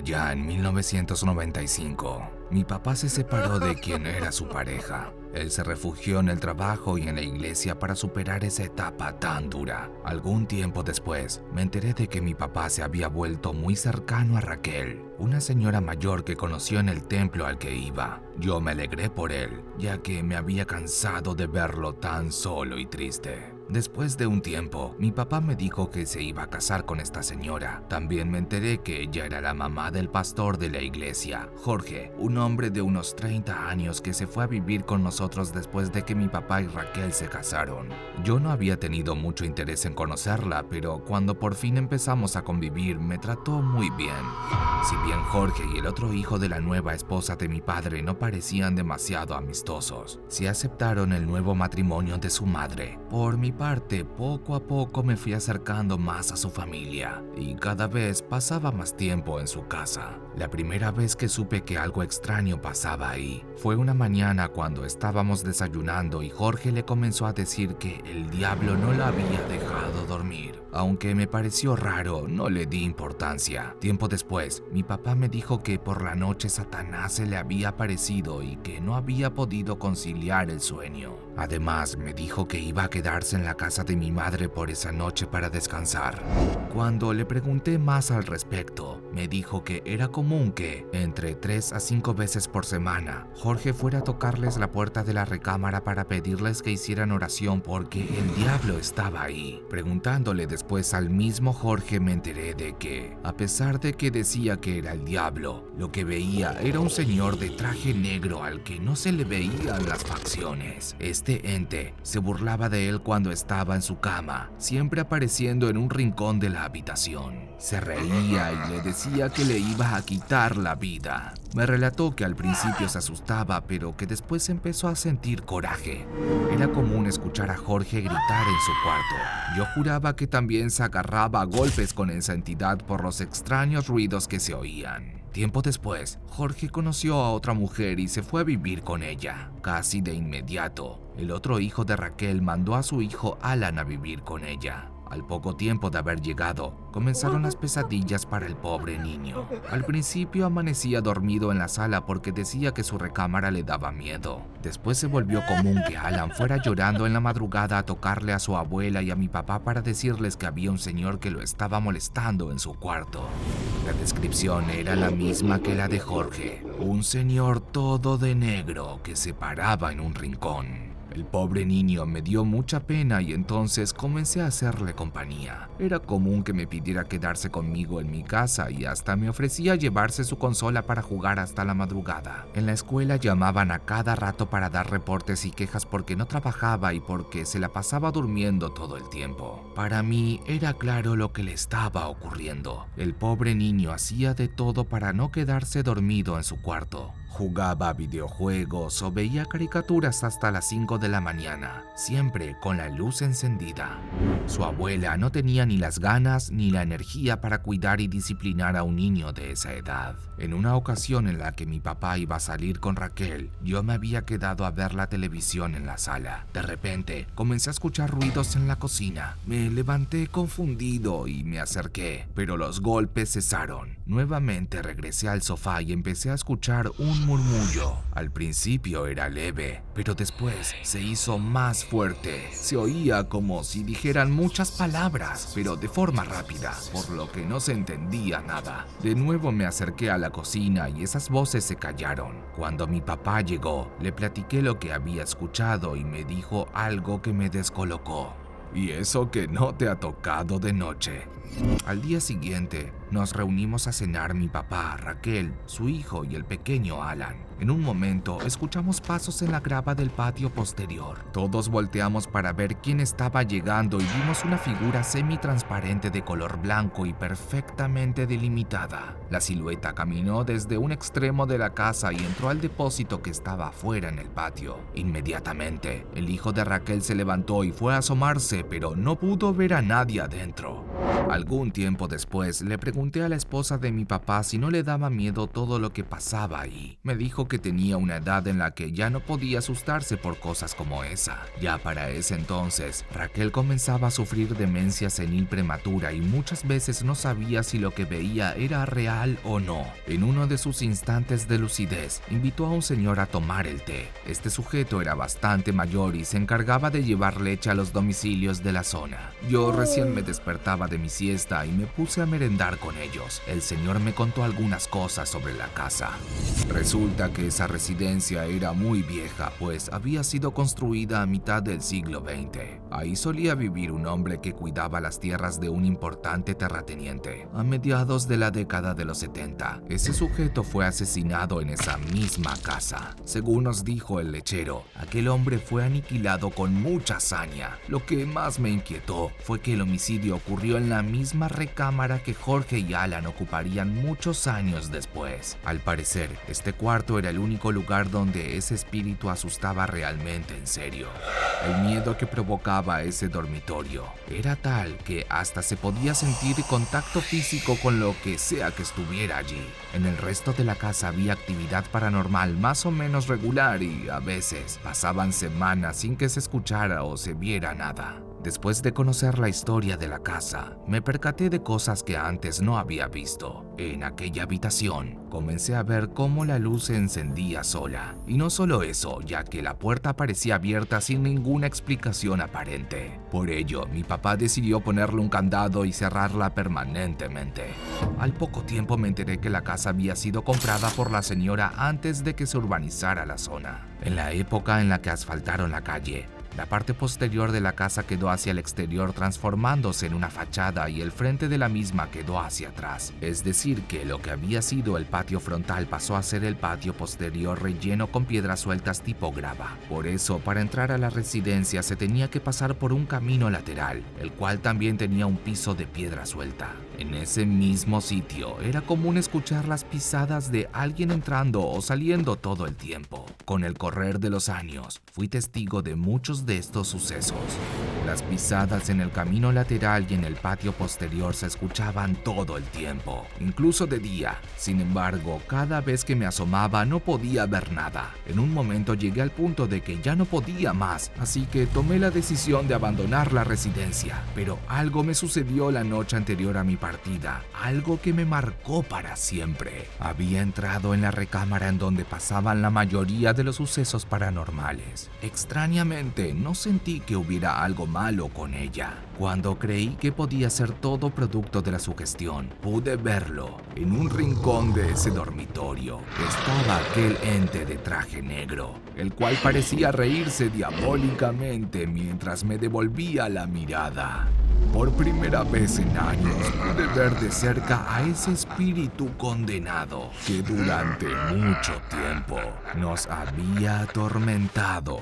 Allá en 1995, mi papá se separó de quien era su pareja. Él se refugió en el trabajo y en la iglesia para superar esa etapa tan dura. Algún tiempo después, me enteré de que mi papá se había vuelto muy cercano a Raquel, una señora mayor que conoció en el templo al que iba. Yo me alegré por él, ya que me había cansado de verlo tan solo y triste. Después de un tiempo, mi papá me dijo que se iba a casar con esta señora. También me enteré que ella era la mamá del pastor de la iglesia, Jorge, un hombre de unos 30 años que se fue a vivir con nosotros después de que mi papá y Raquel se casaron. Yo no había tenido mucho interés en conocerla, pero cuando por fin empezamos a convivir, me trató muy bien. Si bien Jorge y el otro hijo de la nueva esposa de mi padre no parecían demasiado amistosos, sí aceptaron el nuevo matrimonio de su madre. Por mi parte, poco a poco me fui acercando más a su familia y cada vez pasaba más tiempo en su casa. La primera vez que supe que algo extraño pasaba ahí fue una mañana cuando estábamos desayunando y Jorge le comenzó a decir que el diablo no la había dejado dormir. Aunque me pareció raro, no le di importancia. Tiempo después, mi papá me dijo que por la noche Satanás se le había aparecido y que no había podido conciliar el sueño. Además, me dijo que iba a quedarse en la casa de mi madre por esa noche para descansar. Cuando le pregunté más al respecto, me dijo que era común que, entre 3 a 5 veces por semana, Jorge fuera a tocarles la puerta de la recámara para pedirles que hicieran oración porque el diablo estaba ahí. Preguntándole después al mismo Jorge, me enteré de que, a pesar de que decía que era el diablo, lo que veía era un señor de traje negro al que no se le veían las facciones. Este ente se burlaba de él cuando estaba en su cama, siempre apareciendo en un rincón de la habitación. Se reía y le decía que le iba a quitar la vida. Me relató que al principio se asustaba, pero que después empezó a sentir coraje. Era común escuchar a Jorge gritar en su cuarto. Yo juraba que también se agarraba a golpes con esa entidad por los extraños ruidos que se oían. Tiempo después, Jorge conoció a otra mujer y se fue a vivir con ella. Casi de inmediato, el otro hijo de Raquel mandó a su hijo Alan a vivir con ella. Al poco tiempo de haber llegado, comenzaron las pesadillas para el pobre niño. Al principio amanecía dormido en la sala porque decía que su recámara le daba miedo. Después se volvió común que Alan fuera llorando en la madrugada a tocarle a su abuela y a mi papá para decirles que había un señor que lo estaba molestando en su cuarto. La descripción era la misma que la de Jorge, un señor todo de negro que se paraba en un rincón. El pobre niño me dio mucha pena y entonces comencé a hacerle compañía. Era común que me pidiera quedarse conmigo en mi casa y hasta me ofrecía llevarse su consola para jugar hasta la madrugada. En la escuela llamaban a cada rato para dar reportes y quejas porque no trabajaba y porque se la pasaba durmiendo todo el tiempo. Para mí era claro lo que le estaba ocurriendo. El pobre niño hacía de todo para no quedarse dormido en su cuarto. Jugaba videojuegos o veía caricaturas hasta las 5 de la mañana, siempre con la luz encendida. Su abuela no tenía ni las ganas ni la energía para cuidar y disciplinar a un niño de esa edad. En una ocasión en la que mi papá iba a salir con Raquel, yo me había quedado a ver la televisión en la sala. De repente, comencé a escuchar ruidos en la cocina. Me levanté confundido y me acerqué, pero los golpes cesaron. Nuevamente regresé al sofá y empecé a escuchar un murmullo. Al principio era leve, pero después se hizo más fuerte. Se oía como si dijeran muchas palabras, pero de forma rápida, por lo que no se entendía nada. De nuevo me acerqué a la cocina y esas voces se callaron. Cuando mi papá llegó, le platiqué lo que había escuchado y me dijo algo que me descolocó. ¿Y eso que no te ha tocado de noche? Al día siguiente, nos reunimos a cenar mi papá, Raquel, su hijo y el pequeño Alan. En un momento, escuchamos pasos en la grava del patio posterior. Todos volteamos para ver quién estaba llegando y vimos una figura semitransparente de color blanco y perfectamente delimitada. La silueta caminó desde un extremo de la casa y entró al depósito que estaba afuera en el patio. Inmediatamente, el hijo de Raquel se levantó y fue a asomarse, pero no pudo ver a nadie adentro. Algún tiempo después, le preguntó pregunté a la esposa de mi papá si no le daba miedo todo lo que pasaba ahí. Me dijo que tenía una edad en la que ya no podía asustarse por cosas como esa. Ya para ese entonces, Raquel comenzaba a sufrir demencia senil prematura y muchas veces no sabía si lo que veía era real o no. En uno de sus instantes de lucidez, invitó a un señor a tomar el té. Este sujeto era bastante mayor y se encargaba de llevar leche a los domicilios de la zona. Yo recién me despertaba de mi siesta y me puse a merendar con ellos. El señor me contó algunas cosas sobre la casa. Resulta que esa residencia era muy vieja, pues había sido construida a mitad del siglo XX. Ahí solía vivir un hombre que cuidaba las tierras de un importante terrateniente. A mediados de la década de los 70, ese sujeto fue asesinado en esa misma casa. Según nos dijo el lechero, aquel hombre fue aniquilado con mucha hazaña. Lo que más me inquietó fue que el homicidio ocurrió en la misma recámara que Jorge y Alan ocuparían muchos años después. Al parecer, este cuarto era el único lugar donde ese espíritu asustaba realmente en serio. El miedo que provocaba ese dormitorio era tal que hasta se podía sentir contacto físico con lo que sea que estuviera allí. En el resto de la casa había actividad paranormal más o menos regular y a veces pasaban semanas sin que se escuchara o se viera nada. Después de conocer la historia de la casa, me percaté de cosas que antes no había visto. En aquella habitación, comencé a ver cómo la luz se encendía sola. Y no solo eso, ya que la puerta parecía abierta sin ninguna explicación aparente. Por ello, mi papá decidió ponerle un candado y cerrarla permanentemente. Al poco tiempo me enteré que la casa había sido comprada por la señora antes de que se urbanizara la zona. En la época en la que asfaltaron la calle, la parte posterior de la casa quedó hacia el exterior transformándose en una fachada y el frente de la misma quedó hacia atrás. Es decir que lo que había sido el patio frontal pasó a ser el patio posterior relleno con piedras sueltas tipo grava. Por eso, para entrar a la residencia se tenía que pasar por un camino lateral, el cual también tenía un piso de piedra suelta. En ese mismo sitio era común escuchar las pisadas de alguien entrando o saliendo todo el tiempo. Con el correr de los años, fui testigo de muchos de estos sucesos. Las pisadas en el camino lateral y en el patio posterior se escuchaban todo el tiempo, incluso de día. Sin embargo, cada vez que me asomaba no podía ver nada. En un momento llegué al punto de que ya no podía más, así que tomé la decisión de abandonar la residencia. Pero algo me sucedió la noche anterior a mi partida, algo que me marcó para siempre. Había entrado en la recámara en donde pasaban la mayoría de los sucesos paranormales. Extrañamente, no sentí que hubiera algo malo con ella. Cuando creí que podía ser todo producto de la sugestión, pude verlo. En un rincón de ese dormitorio estaba aquel ente de traje negro, el cual parecía reírse diabólicamente mientras me devolvía la mirada. Por primera vez en años pude ver de cerca a ese espíritu condenado que durante mucho tiempo nos había atormentado.